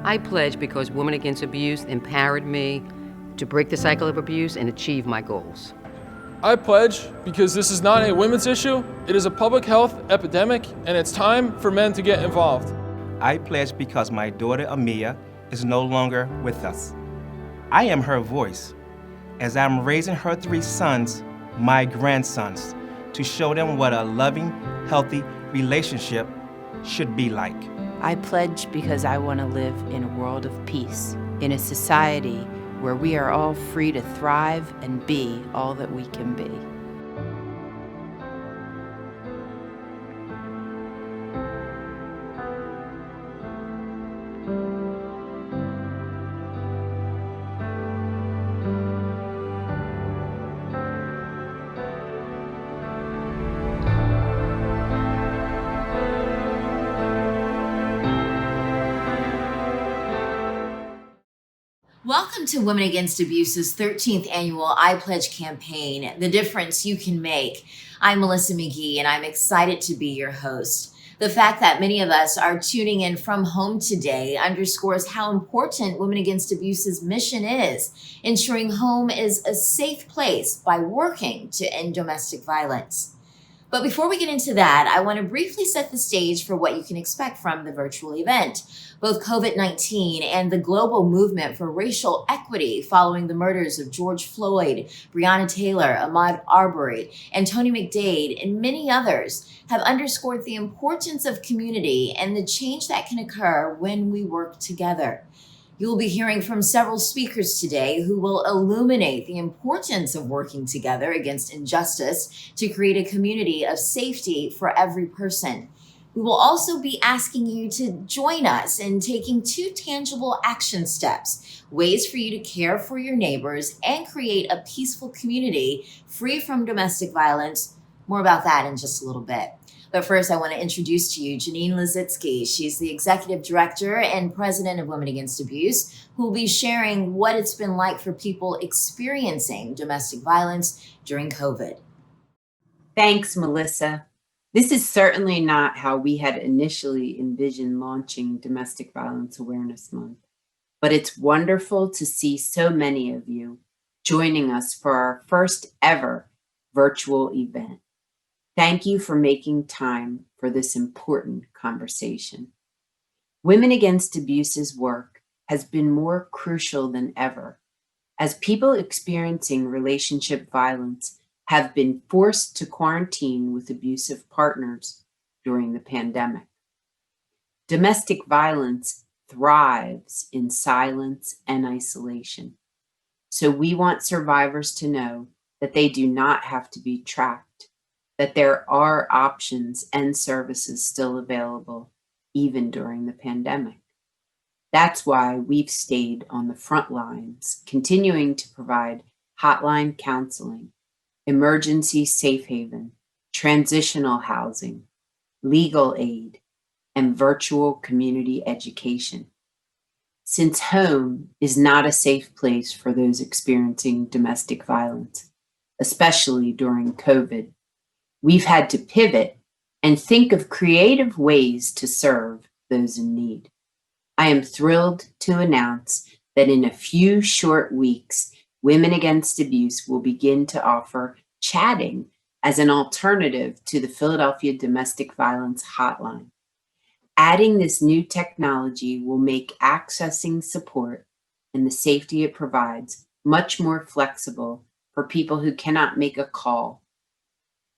I pledge because Women Against Abuse empowered me to break the cycle of abuse and achieve my goals. I pledge because this is not a women's issue, it is a public health epidemic, and it's time for men to get involved. I pledge because my daughter Amia is no longer with us. I am her voice as I'm raising her 3 sons, my grandsons, to show them what a loving, healthy relationship should be like. I pledge because I want to live in a world of peace, in a society where we are all free to thrive and be all that we can be. Welcome to Women Against Abuse's 13th annual iPledge campaign, The Difference You Can Make. I'm Melissa McGee, and I'm excited to be your host. The fact that many of us are tuning in from home today underscores how important Women Against Abuse's mission is, ensuring home is a safe place by working to end domestic violence. But before we get into that, I want to briefly set the stage for what you can expect from the virtual event. Both COVID-19 and the global movement for racial equity following the murders of George Floyd, Breonna Taylor, Ahmaud Arbery, and Tony McDade, and many others have underscored the importance of community and the change that can occur when we work together. You'll be hearing from several speakers today who will illuminate the importance of working together against injustice to create a community of safety for every person. We will also be asking you to join us in taking 2 tangible action steps, ways for you to care for your neighbors and create a peaceful community free from domestic violence. More about that in just a little bit. But first, I want to introduce to you Janine Lizitsky. She's the Executive Director and President of Women Against Abuse, who will be sharing what it's been like for people experiencing domestic violence during COVID. Thanks, Melissa. This is certainly not how we had initially envisioned launching Domestic Violence Awareness Month, but it's wonderful to see so many of you joining us for our first ever virtual event. Thank you for making time for this important conversation. Women Against Abuse's work has been more crucial than ever, as people experiencing relationship violence have been forced to quarantine with abusive partners during the pandemic. Domestic violence thrives in silence and isolation, so we want survivors to know that they do not have to be trapped, that there are options and services still available, even during the pandemic. That's why we've stayed on the front lines, continuing to provide hotline counseling, emergency safe haven, transitional housing, legal aid, and virtual community education. Since home is not a safe place for those experiencing domestic violence, especially during COVID, we've had to pivot and think of creative ways to serve those in need. I am thrilled to announce that in a few short weeks, Women Against Abuse will begin to offer chatting as an alternative to the Philadelphia Domestic Violence Hotline. Adding this new technology will make accessing support and the safety it provides much more flexible for people who cannot make a call.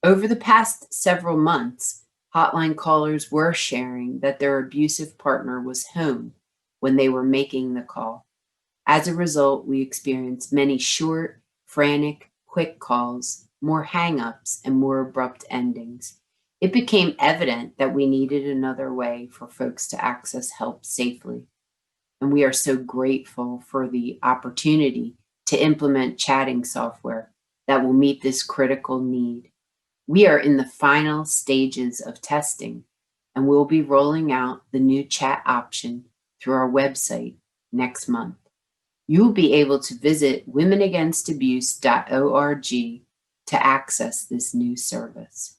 Over the past several months, hotline callers were sharing that their abusive partner was home when they were making the call. As a result, we experienced many short, frantic, quick calls, more hang-ups, and more abrupt endings. It became evident that we needed another way for folks to access help safely. And we are so grateful for the opportunity to implement chatting software that will meet this critical need. We are in the final stages of testing, and we'll be rolling out the new chat option through our website next month. You'll be able to visit womenagainst.abuse.org to access this new service.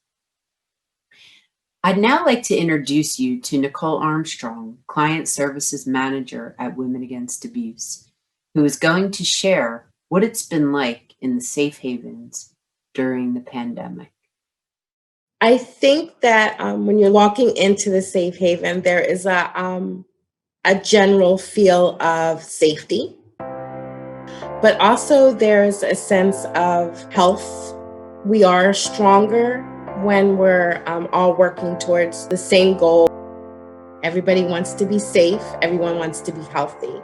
I'd now like to introduce you to Nicole Armstrong, Client Services Manager at Women Against Abuse, who is going to share what it's been like in the safe havens during the pandemic. I think that when you're walking into the safe haven, there is a general feel of safety, but also there's a sense of health. We are stronger when we're all working towards the same goal. Everybody wants to be safe. Everyone wants to be healthy.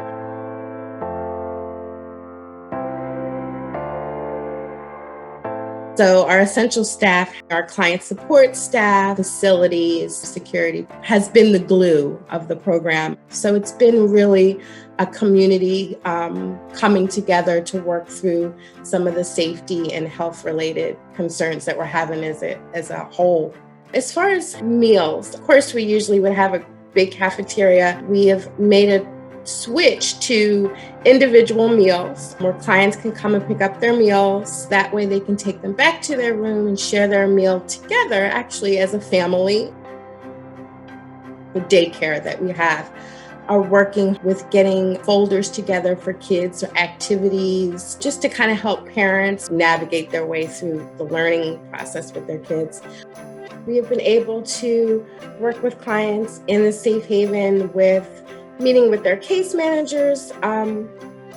So our essential staff, our client support staff, facilities, security has been the glue of the program. So it's been really a community coming together to work through some of the safety and health related concerns that we're having as a whole. As far as meals, of course, we usually would have a big cafeteria. We have made a switch to individual meals where clients can come and pick up their meals. That way they can take them back to their room and share their meal together, actually as a family. The daycare that we have are working with getting folders together for kids or activities, just to kind of help parents navigate their way through the learning process with their kids. We have been able to work with clients in the safe haven with meeting with their case managers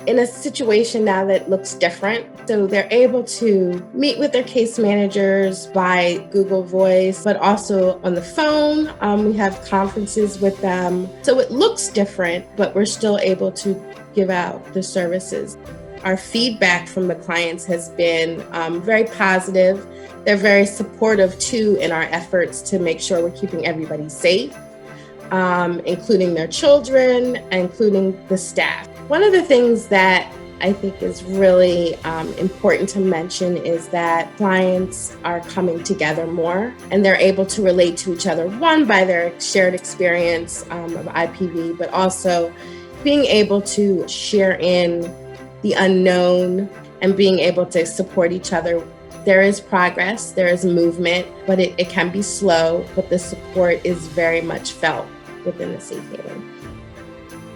in a situation now that looks different. So they're able to meet with their case managers by Google Voice, but also on the phone. We have conferences with them. So it looks different, but we're still able to give out the services. Our feedback from the clients has been very positive. They're very supportive too in our efforts to make sure we're keeping everybody safe. Including their children, including the staff. One of the things that I think is really important to mention is that clients are coming together more and they're able to relate to each other, one, by their shared experience of IPV, but also being able to share in the unknown and being able to support each other. There is progress, there is movement, but it can be slow, but the support is very much felt within the safe haven.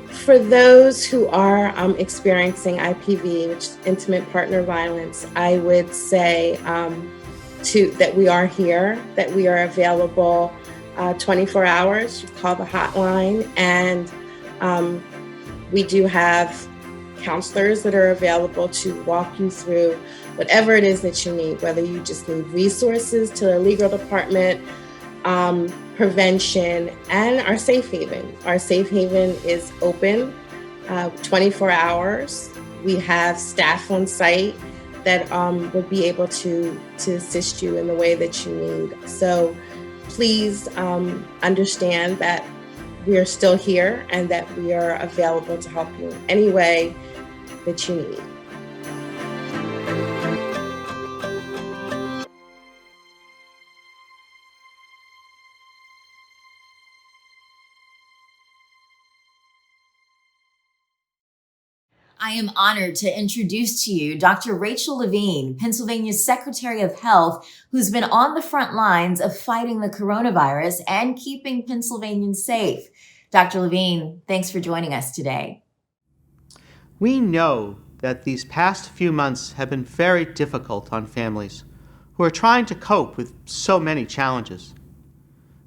For those who are experiencing IPV, which is intimate partner violence, I would say that we are here, that we are available 24 hours. You call the hotline, and we do have counselors that are available to walk you through whatever it is that you need, whether you just need resources to the legal department, prevention, and our safe haven. Our safe haven is open 24 hours. We have staff on site that will be able to assist you in the way that you need. So please understand that we are still here and that we are available to help you in any way that you need. I am honored to introduce to you Dr. Rachel Levine, Pennsylvania's Secretary of Health, who's been on the front lines of fighting the coronavirus and keeping Pennsylvanians safe. Dr. Levine, thanks for joining us today. We know that these past few months have been very difficult on families who are trying to cope with so many challenges.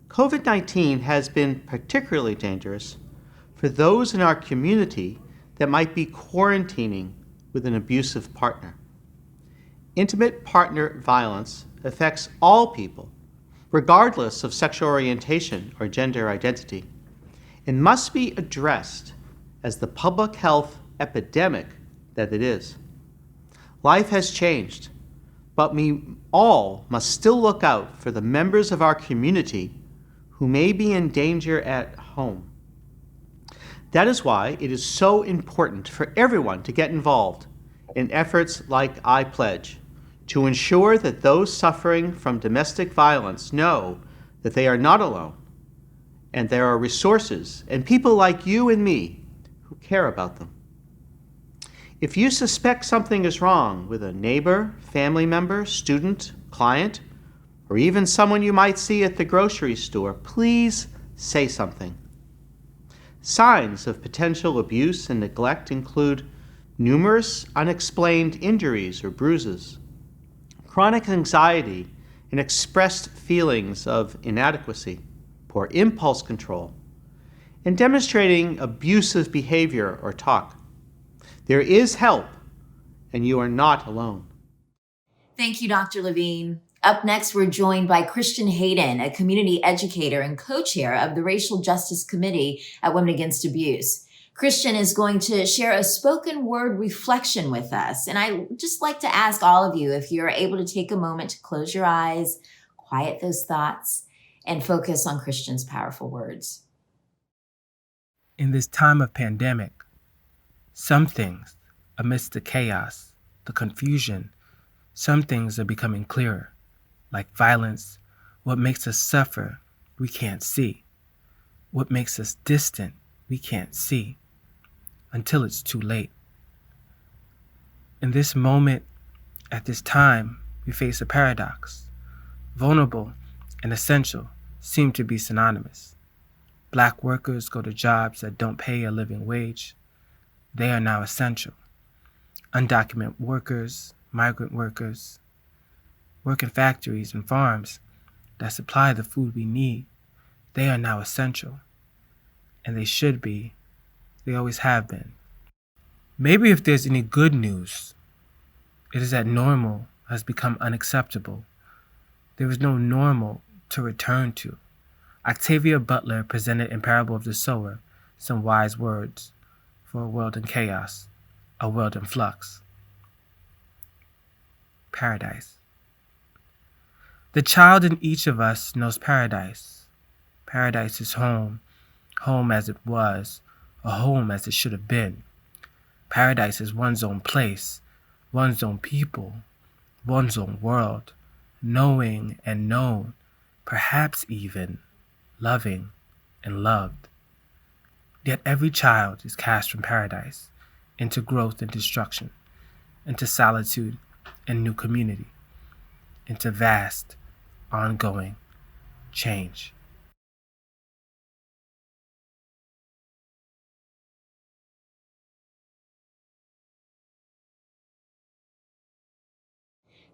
COVID-19 has been particularly dangerous for those in our community that might be quarantining with an abusive partner. Intimate partner violence affects all people, regardless of sexual orientation or gender identity, and must be addressed as the public health epidemic that it is. Life has changed, but we all must still look out for the members of our community who may be in danger at home. That is why it is so important for everyone to get involved in efforts like iPledge to ensure that those suffering from domestic violence know that they are not alone and there are resources and people like you and me who care about them. If you suspect something is wrong with a neighbor, family member, student, client, or even someone you might see at the grocery store, please say something. Signs of potential abuse and neglect include numerous unexplained injuries or bruises, chronic anxiety and expressed feelings of inadequacy, poor impulse control, and demonstrating abusive behavior or talk. There is help, and you are not alone. Thank you, Dr. Levine. Up next, we're joined by Christian Hayden, a community educator and co-chair of the Racial Justice Committee at Women Against Abuse. Christian is going to share a spoken word reflection with us. And I'd just like to ask all of you if you're able to take a moment to close your eyes, quiet those thoughts, and focus on Christian's powerful words. In this time of pandemic, some things, amidst the chaos, the confusion, some things are becoming clearer, like violence. What makes us suffer, we can't see. What makes us distant, we can't see, until it's too late. In this moment, at this time, we face a paradox. Vulnerable and essential seem to be synonymous. Black workers go to jobs that don't pay a living wage. They are now essential. Undocumented workers, migrant workers, work in factories and farms that supply the food we need. They are now essential. And they should be. They always have been. Maybe if there's any good news, it is that normal has become unacceptable. There is no normal to return to. Octavia Butler presented in Parable of the Sower some wise words for a world in chaos, a world in flux. Paradise. The child in each of us knows paradise. Paradise is home, home as it was, a home as it should have been. Paradise is one's own place, one's own people, one's own world, knowing and known, perhaps even loving and loved. Yet every child is cast from paradise into growth and destruction, into solitude and new community, into vast, ongoing change.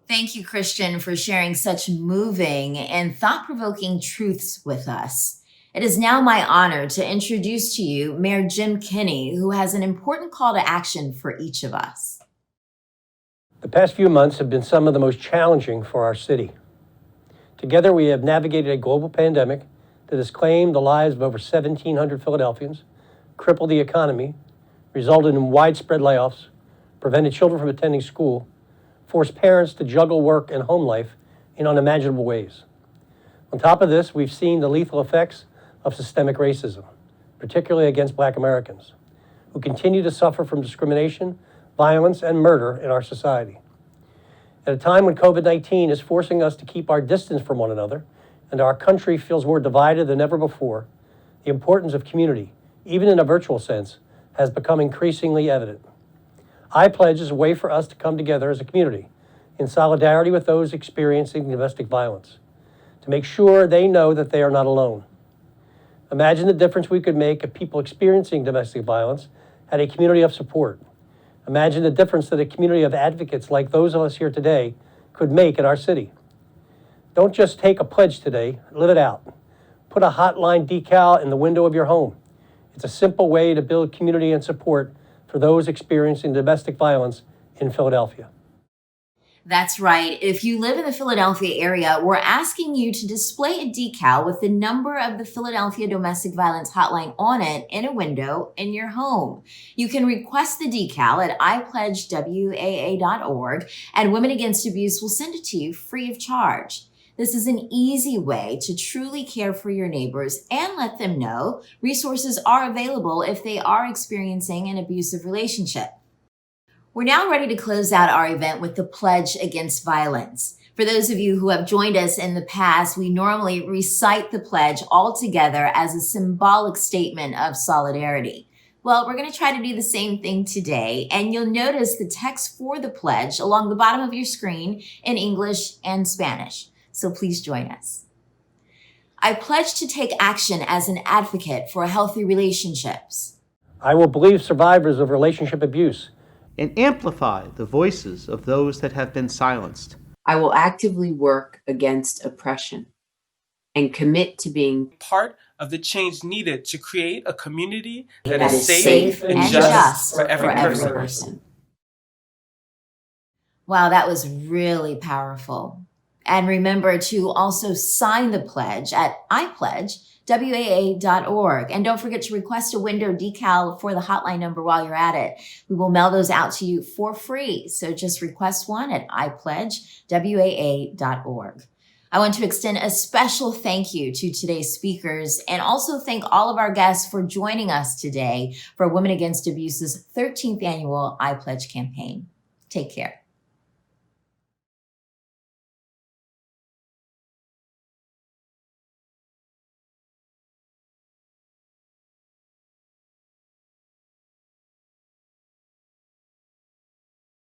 Thank you, Christian, for sharing such moving and thought-provoking truths with us. It is now my honor to introduce to you Mayor Jim Kenney, who has an important call to action for each of us. The past few months have been some of the most challenging for our city. Together, we have navigated a global pandemic that has claimed the lives of over 1,700 Philadelphians, crippled the economy, resulted in widespread layoffs, prevented children from attending school, forced parents to juggle work and home life in unimaginable ways. On top of this, we've seen the lethal effects of systemic racism, particularly against Black Americans, who continue to suffer from discrimination, violence, and murder in our society. At a time when COVID-19 is forcing us to keep our distance from one another and our country feels more divided than ever before, the importance of community, even in a virtual sense, has become increasingly evident. iPledge is a way for us to come together as a community in solidarity with those experiencing domestic violence, to make sure they know that they are not alone. Imagine the difference we could make if people experiencing domestic violence had a community of support. Imagine the difference that a community of advocates like those of us here today could make in our city. Don't just take a pledge today, live it out. Put a hotline decal in the window of your home. It's a simple way to build community and support for those experiencing domestic violence in Philadelphia. That's right. If you live in the Philadelphia area, we're asking you to display a decal with the number of the Philadelphia Domestic Violence Hotline on it in a window in your home. You can request the decal at iPledgeWAA.org, and Women Against Abuse will send it to you free of charge. This is an easy way to truly care for your neighbors and let them know resources are available if they are experiencing an abusive relationship. We're now ready to close out our event with the Pledge Against Violence. For those of you who have joined us in the past, we normally recite the pledge all together as a symbolic statement of solidarity. Well, we're going to try to do the same thing today, and you'll notice the text for the pledge along the bottom of your screen in English and Spanish. So please join us. I pledge to take action as an advocate for healthy relationships. I will believe survivors of relationship abuse and amplify the voices of those that have been silenced. I will actively work against oppression and commit to being part of the change needed to create a community that is safe and just for every person. Wow, that was really powerful. And remember to also sign the pledge at iPledge, WAA.org. And don't forget to request a window decal for the hotline number while you're at it. We will mail those out to you for free. So just request one at iPledge, WAA.org. I want to extend a special thank you to today's speakers and also thank all of our guests for joining us today for Women Against Abuse's 13th annual iPledge campaign. Take care.